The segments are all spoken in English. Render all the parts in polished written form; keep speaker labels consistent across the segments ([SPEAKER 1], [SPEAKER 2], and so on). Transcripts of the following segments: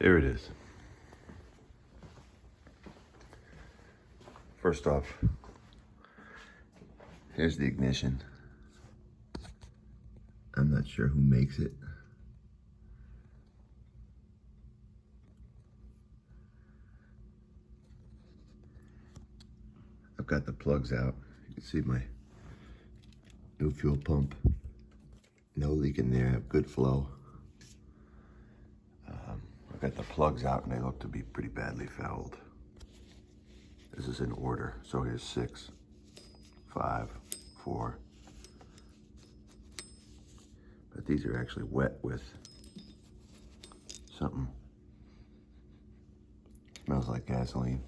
[SPEAKER 1] There it is. First off, here's the ignition. I'm not sure who makes it. I've got the plugs out. You can see my new fuel pump. No leak in there, I have good flow. I've got the plugs out and they look to be pretty badly fouled. This is in order. So here's 6, 5, 4. But these are actually wet with something. Smells like gasoline.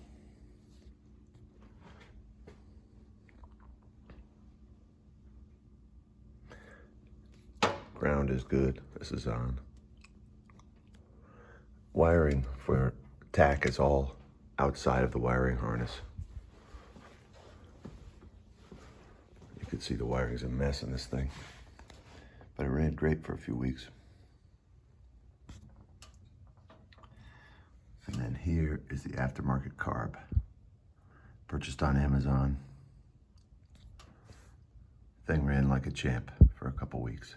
[SPEAKER 1] Ground is good. This is on. Wiring for tack is all outside of the wiring harness. You can see the wiring's a mess in this thing. But it ran great for a few weeks. And then here is the aftermarket carb. Purchased on Amazon. Thing ran like a champ for a couple weeks.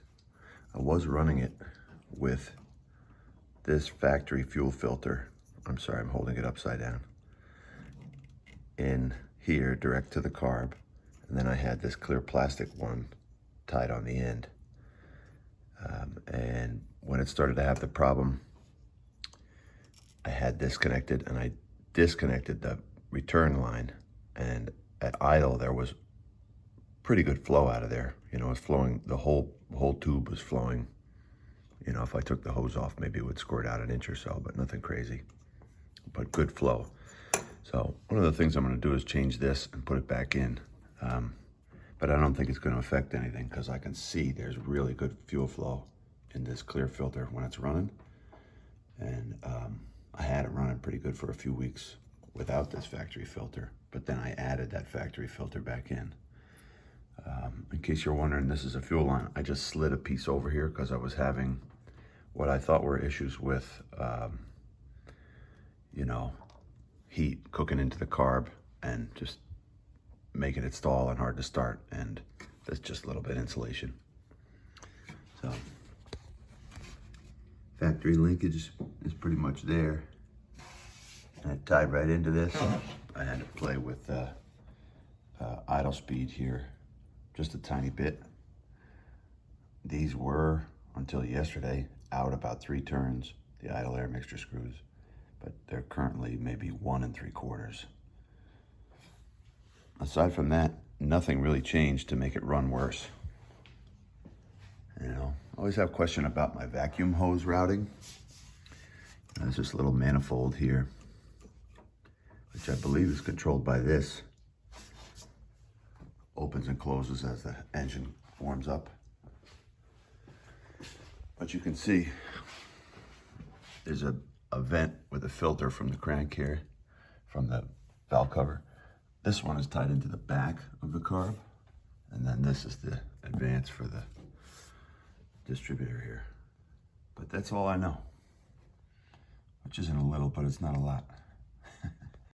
[SPEAKER 1] I was running it with this factory fuel filter. I'm sorry, I'm holding it upside down. In here, direct to the carb. And then I had this clear plastic one tied on the end. And when it started to have the problem, I had disconnected and I disconnected the return line. And at idle, there was pretty good flow out of there. You know, it was flowing, the whole tube was flowing. You know, if I took the hose off, maybe it would squirt out an inch or so, but nothing crazy, but good flow. So one of the things I'm gonna do is change this and put it back in. But I don't think it's gonna affect anything because I can see there's really good fuel flow in this clear filter when it's running. And I had it running pretty good for a few weeks without this factory filter, but then I added that factory filter back in. In case you're wondering, this is a fuel line. I just slid a piece over here because I was having what I thought were issues with, you know, heat cooking into the carb and just making it stall and hard to start. And there's just a little bit of insulation. So factory linkage is pretty much there. And it tied right into this. I had to play with idle speed here just a tiny bit. These were, until yesterday, out about 3 turns, the idle air mixture screws, but they're currently maybe 1 3/4. Aside from that, nothing really changed to make it run worse. You know, I always have a question about my vacuum hose routing. There's this little manifold here, which I believe is controlled by this. Opens and closes as the engine warms up. But you can see there's a vent with a filter from the crank here, from the valve cover. This one is tied into the back of the carb. And then this is the advance for the distributor here. But that's all I know, which isn't a little, but it's not a lot.